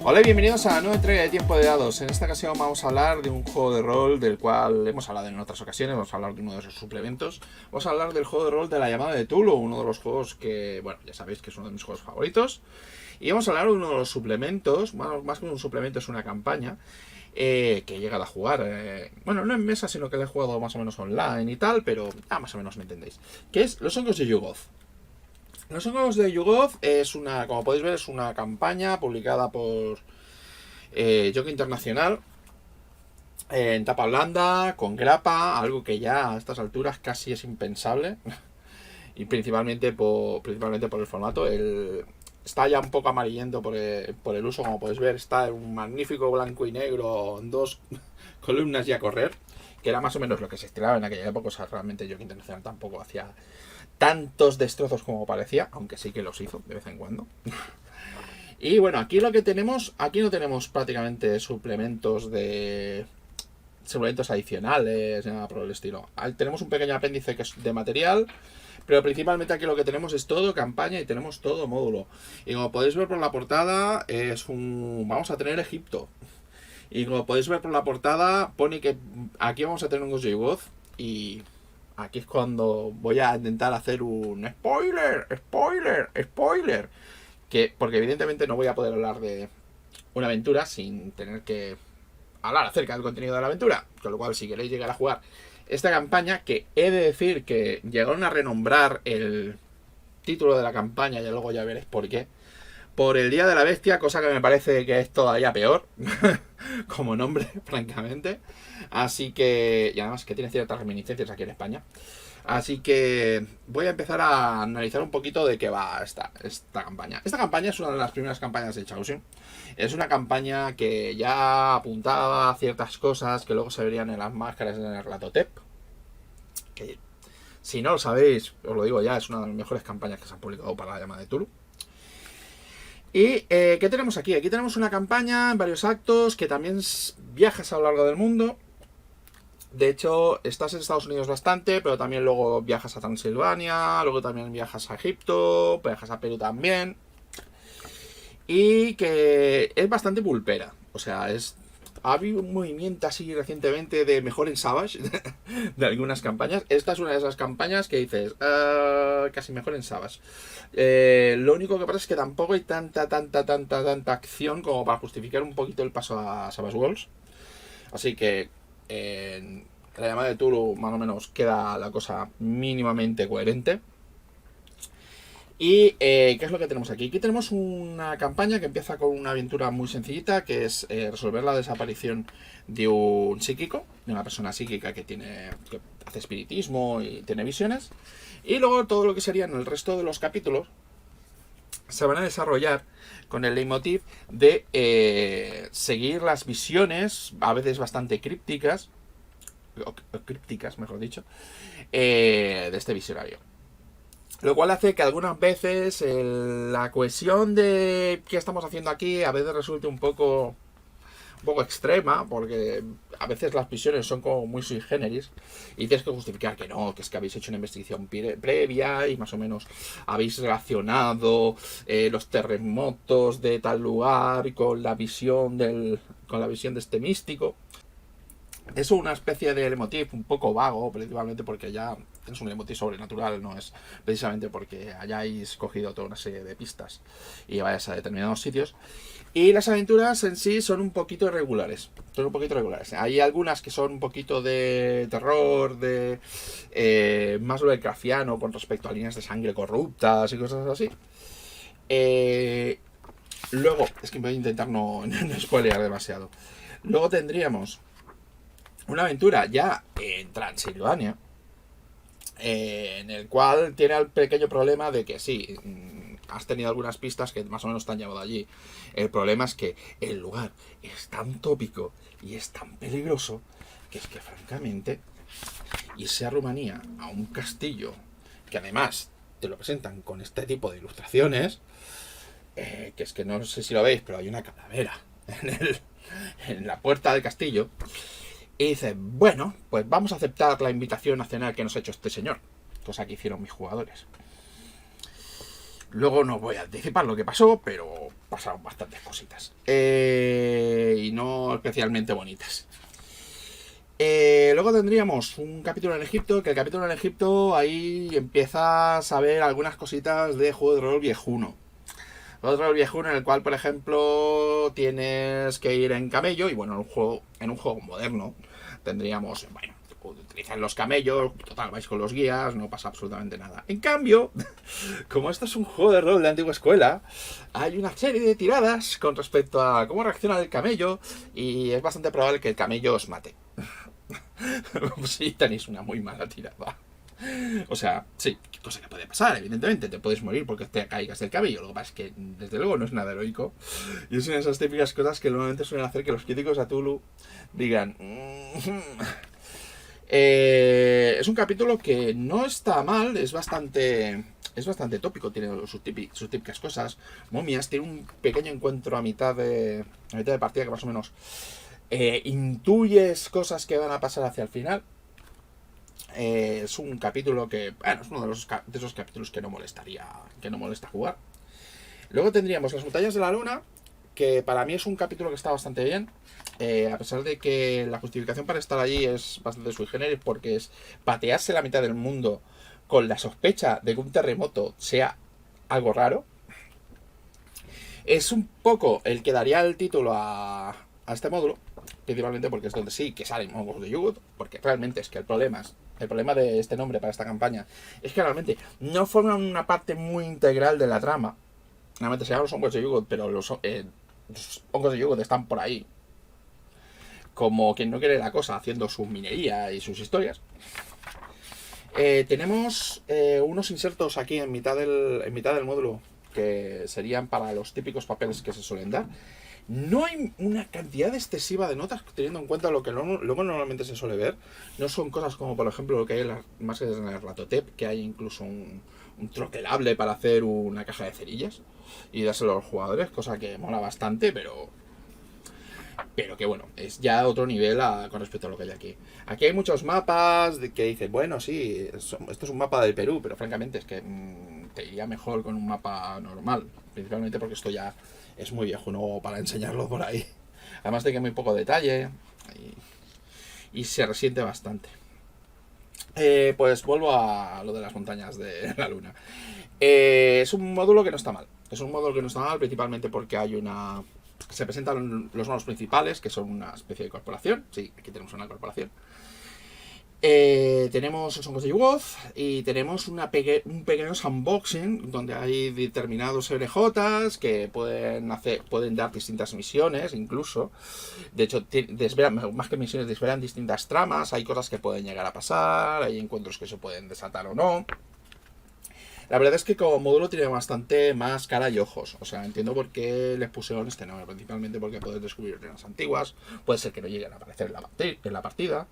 Hola y bienvenidos a la nueva entrega de Tiempo de Dados. En esta ocasión vamos a hablar de un juego de rol del cual hemos hablado en otras ocasiones. Vamos a hablar de uno de sus suplementos. Vamos a hablar del juego de rol de la Llamada de Cthulhu, uno de los juegos que, bueno, ya sabéis que es uno de mis juegos favoritos. Y vamos a hablar de uno de los suplementos, bueno, más que un suplemento es una campaña que he llegado a jugar. Bueno, no en mesa, sino que la he jugado más o menos online y tal, pero más o menos me entendéis. Que es Los Hongos de Yugoth. Los Hongos de Yugoth es una, como podéis ver, es una campaña publicada por Jockey Internacional en tapa blanda, con grapa, algo que ya a estas alturas casi es impensable. Y principalmente por el formato. Está ya un poco amarillento por el uso, como podéis ver. Está en un magnífico blanco y negro, en dos columnas y a correr, que era más o menos lo que se estilaba en aquella época. O sea, realmente Jockey Internacional tampoco hacía tantos destrozos como parecía, aunque sí que los hizo de vez en cuando. Y bueno, aquí lo que tenemos, aquí no tenemos prácticamente suplementos adicionales, nada por el estilo. Tenemos un pequeño apéndice que es de material, pero principalmente aquí lo que tenemos es todo campaña y tenemos todo módulo. Y como podéis ver por la portada, vamos a tener Egipto. Y como podéis ver por la portada, pone que aquí vamos a tener un Yugoth. Y aquí es cuando voy a intentar hacer un spoiler. Porque evidentemente no voy a poder hablar de una aventura sin tener que hablar acerca del contenido de la aventura. Con lo cual, si queréis llegar a jugar esta campaña, que he de decir que llegaron a renombrar el título de la campaña, y luego ya veréis por qué, por el Día de la Bestia, cosa que me parece que es todavía peor como nombre, francamente. Así que, y además que tiene ciertas reminiscencias aquí en España. Así que voy a empezar a analizar un poquito de qué va esta campaña. Esta campaña es una de las primeras campañas de Chaosium. Es una campaña que ya apuntaba a ciertas cosas que luego se verían en las máscaras en el Ratotep. Que, si no lo sabéis, os lo digo ya, es una de las mejores campañas que se han publicado para la Llamada de Cthulhu. ¿Y qué tenemos aquí? Aquí tenemos una campaña en varios actos que también viajas a lo largo del mundo. De hecho, estás en Estados Unidos bastante, pero también luego viajas a Transilvania, luego también viajas a Egipto, viajas a Perú también. Y que es bastante pulpera. O sea, ha habido un movimiento así recientemente de mejor en Savage de algunas campañas. Esta es una de esas campañas que dices, casi mejor en Savage. Lo único que pasa es que tampoco hay tanta acción como para justificar un poquito el paso a Savage Worlds. Así que en la Llamada de Cthulhu más o menos queda la cosa mínimamente coherente. ¿Y qué es lo que tenemos aquí? Aquí tenemos una campaña que empieza con una aventura muy sencillita, que es resolver la desaparición de un psíquico, de una persona psíquica que hace espiritismo y tiene visiones. Y luego todo lo que serían el resto de los capítulos se van a desarrollar con el leitmotiv de seguir las visiones, a veces bastante crípticas, mejor dicho, de este visionario. Lo cual hace que algunas veces la cohesión de qué estamos haciendo aquí a veces resulte un poco extrema, porque a veces las visiones son como muy sui generis y tienes que justificar que no, que es que habéis hecho una investigación previa y más o menos habéis relacionado los terremotos de tal lugar con la visión de este místico. Es una especie de leitmotiv un poco vago, principalmente porque ya es un leitmotiv sobrenatural, no es precisamente porque hayáis cogido toda una serie de pistas y vayáis a determinados sitios. Y las aventuras en sí son un poquito irregulares. Hay algunas que son un poquito de terror, de más Lovecraftiano con respecto a líneas de sangre corruptas y cosas así. Luego, es que voy a intentar no spoilear demasiado. Luego tendríamos una aventura ya en Transilvania, en el cual tiene el pequeño problema de que sí, has tenido algunas pistas que más o menos te han llevado allí. El problema es que el lugar es tan tópico y es tan peligroso que es que francamente irse a Rumanía a un castillo que además te lo presentan con este tipo de ilustraciones, que es que no sé si lo veis, pero hay una calavera en la puerta del castillo. Y dice, bueno, pues vamos a aceptar la invitación a cenar que nos ha hecho este señor. Cosa que hicieron mis jugadores. Luego no voy a anticipar lo que pasó, pero pasaron bastantes cositas. Y no especialmente bonitas. Luego tendríamos un capítulo en Egipto, que el capítulo en Egipto ahí empiezas a ver algunas cositas de juego de rol viejuno. Juego de rol viejuno en el cual, por ejemplo, tienes que ir en camello, y bueno, en un juego moderno tendríamos, bueno, utilizar los camellos, total, vais con los guías, no pasa absolutamente nada. En cambio, como esto es un juego de rol de antigua escuela, hay una serie de tiradas con respecto a cómo reacciona el camello, y es bastante probable que el camello os mate. Si tenéis una muy mala tirada. O sea, sí, cosa que puede pasar, evidentemente. Te puedes morir porque te caigas del cabello. Lo que pasa es que, desde luego, no es nada heroico. Y es una de esas típicas cosas que normalmente suelen hacer que los críticos de Cthulhu digan... es un capítulo que no está mal, es bastante tópico, tiene sus típicas cosas. Momias tiene un pequeño encuentro a mitad de partida que más o menos intuyes cosas que van a pasar hacia el final. Es un capítulo que, bueno, es uno de esos capítulos que no molesta jugar. Luego tendríamos Las Montañas de la Luna, que para mí es un capítulo que está bastante bien. A pesar de que la justificación para estar allí es bastante sui generis, porque es patearse la mitad del mundo con la sospecha de que un terremoto sea algo raro. Es un poco el que daría el título a este módulo, principalmente porque es donde sí que salen hongos de Yugot, porque realmente es que el problema de este nombre para esta campaña es que realmente no forman una parte muy integral de la trama. Realmente se llaman los hongos de Yugot, pero los hongos de Yugot están por ahí, como quien no quiere la cosa, haciendo su minería y sus historias. Tenemos unos insertos aquí en mitad del módulo que serían para los típicos papeles que se suelen dar. No hay una cantidad excesiva de notas teniendo en cuenta lo que luego normalmente se suele ver. No son cosas como, por ejemplo, lo que hay más en el Ratotep, que hay incluso un troquelable para hacer una caja de cerillas y dárselo a los jugadores, cosa que mola bastante, pero que bueno, es ya otro nivel con respecto a lo que hay aquí. Aquí hay muchos mapas que dicen, bueno, sí, esto es un mapa del Perú, pero francamente es que te iría mejor con un mapa normal, principalmente porque esto ya es muy viejo, no para enseñarlo por ahí. Además de que hay muy poco detalle y se resiente bastante. Pues vuelvo a lo de Las Montañas de la Luna. Es un módulo que no está mal. Es un módulo que no está mal, principalmente porque se presentan los monos principales, que son una especie de corporación. Sí, aquí tenemos una corporación. Tenemos los hongos de Yugoth y tenemos un pequeño unboxing donde hay determinados LJs que pueden dar distintas misiones, incluso. De hecho, más que misiones, desvelan distintas tramas. Hay cosas que pueden llegar a pasar, hay encuentros que se pueden desatar o no. La verdad es que como módulo tiene bastante más cara y ojos. O sea, entiendo por qué les pusieron este nombre. Principalmente porque puedes descubrir ruinas antiguas. Puede ser que no lleguen a aparecer en la partida.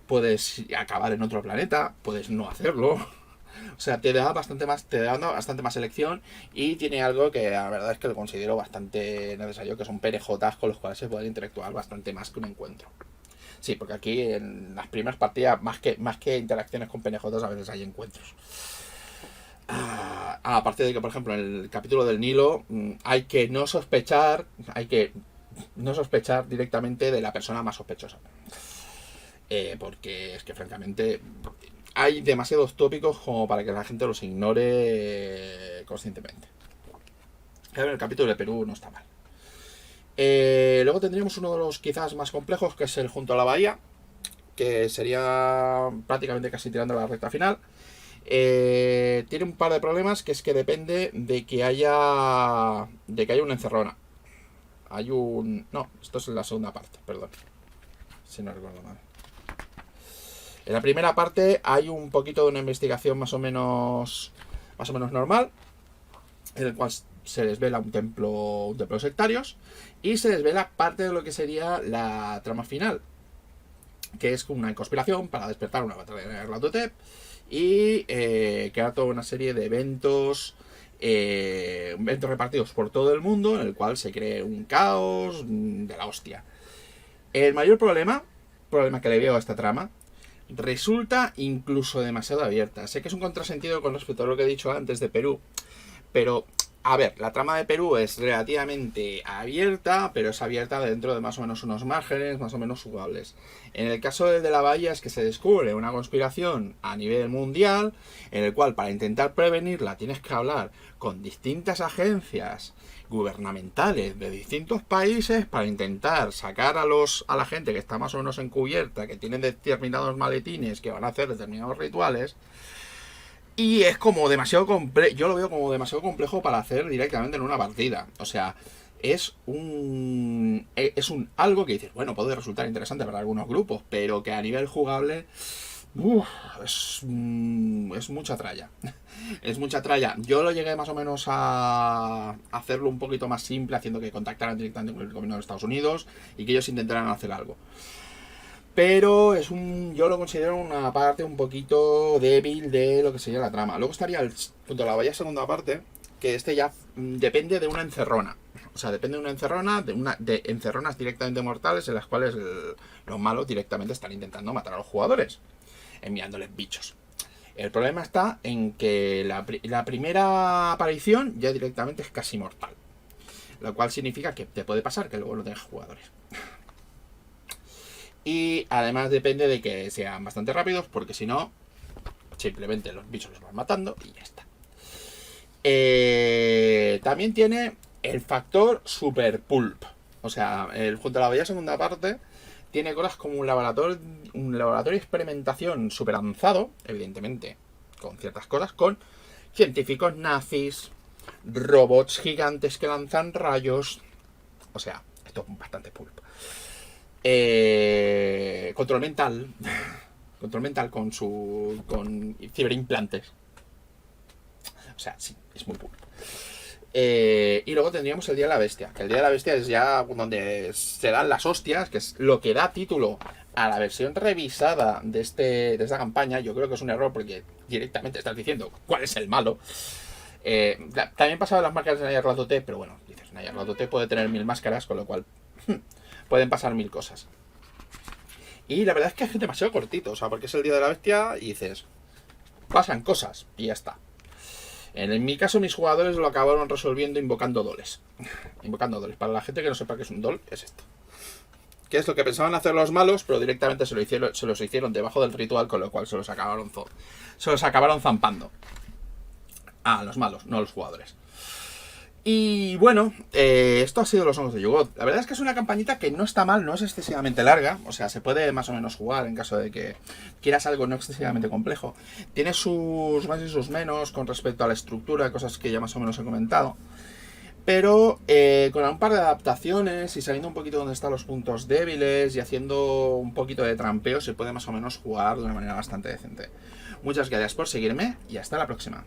Puedes acabar en otro planeta. Puedes no hacerlo. O sea, te da bastante más elección. Y tiene algo que la verdad es que lo considero bastante necesario, que son PNJs con los cuales se puede interactuar bastante más que un encuentro. Sí, porque aquí en las primeras partidas, más que interacciones con PNJs, a veces hay encuentros. Aparte de que, por ejemplo, en el capítulo del Nilo hay que no sospechar directamente de la persona más sospechosa, porque es que francamente hay demasiados tópicos como para que la gente los ignore conscientemente. Pero el capítulo de Perú no está mal. Luego tendríamos uno de los quizás más complejos, que es el Junto a la Bahía, que sería prácticamente casi tirando a la recta final. Tiene un par de problemas, que es que depende de que haya una encerrona. No, esto es en la segunda parte, perdón, si no recuerdo mal. En la primera parte hay un poquito de una investigación más o menos normal, en el cual se desvela un templo de sectarios y se desvela parte de lo que sería la trama final, que es una conspiración para despertar una batalla de Ratotep y crear toda una serie de eventos repartidos por todo el mundo, en el cual se cree un caos de la hostia. El mayor problema que le veo a esta trama, resulta incluso demasiado abierta. Sé que es un contrasentido con respecto a lo que he dicho antes de Perú, pero a ver, la trama de Perú es relativamente abierta, pero es abierta dentro de más o menos unos márgenes más o menos jugables. En el caso de la Bahía es que se descubre una conspiración a nivel mundial, en el cual para intentar prevenirla tienes que hablar con distintas agencias gubernamentales de distintos países para intentar sacar a la gente que está más o menos encubierta, que tienen determinados maletines que van a hacer determinados rituales. Y es como demasiado complejo, yo lo veo como demasiado complejo para hacer directamente en una partida. O sea, es un algo que dices, bueno, puede resultar interesante para algunos grupos, pero que a nivel jugable es mucha tralla. Es mucha tralla. Yo lo llegué más o menos a hacerlo un poquito más simple, haciendo que contactaran directamente con el gobierno de Estados Unidos y que ellos intentaran hacer algo. Pero yo lo considero una parte un poquito débil de lo que sería la trama. Luego estaría junto a la Bahía segunda parte, que este ya depende de una encerrona. O sea, depende de una encerrona, de encerronas directamente mortales en las cuales los malos directamente están intentando matar a los jugadores, enviándoles bichos. El problema está en que la primera aparición ya directamente es casi mortal. Lo cual significa que te puede pasar que luego no tengas jugadores. Y además depende de que sean bastante rápidos, porque si no, simplemente los bichos los van matando y ya está. También tiene el factor super pulp. O sea, junto a la Bahía segunda parte, tiene cosas como un laboratorio de experimentación super avanzado, evidentemente, con ciertas cosas, con científicos nazis, robots gigantes que lanzan rayos. O sea, esto es bastante pulp. Control mental con ciberimplantes. O sea, sí, es muy puro. Y luego tendríamos el Día de la Bestia, que el Día de la Bestia es ya donde se dan las hostias, que es lo que da título a la versión revisada de esta campaña. Yo creo que es un error porque directamente estás diciendo cuál es el malo. También pasaba las máscaras de Nyarlathotep, pero bueno, dices, Nyarlathotep puede tener 1000 máscaras, con lo cual pueden pasar 1000 cosas. Y la verdad es que es demasiado cortito, o sea, porque es el Día de la Bestia y dices, pasan cosas y ya está. En mi caso, mis jugadores lo acabaron resolviendo invocando doles. Invocando doles. Para la gente que no sepa qué es un dol, es esto. Que es lo que pensaban hacer los malos, pero directamente se los hicieron debajo del ritual, con lo cual se los acabaron zampando. A los malos, no a los jugadores. Y bueno, esto ha sido los Hongos de Yugoth. La verdad es que es una campañita que no está mal, no es excesivamente larga. O sea, se puede más o menos jugar en caso de que quieras algo no excesivamente complejo. Tiene sus más y sus menos con respecto a la estructura, cosas que ya más o menos he comentado. Pero con un par de adaptaciones y saliendo un poquito donde están los puntos débiles y haciendo un poquito de trampeo, se puede más o menos jugar de una manera bastante decente. Muchas gracias por seguirme y hasta la próxima.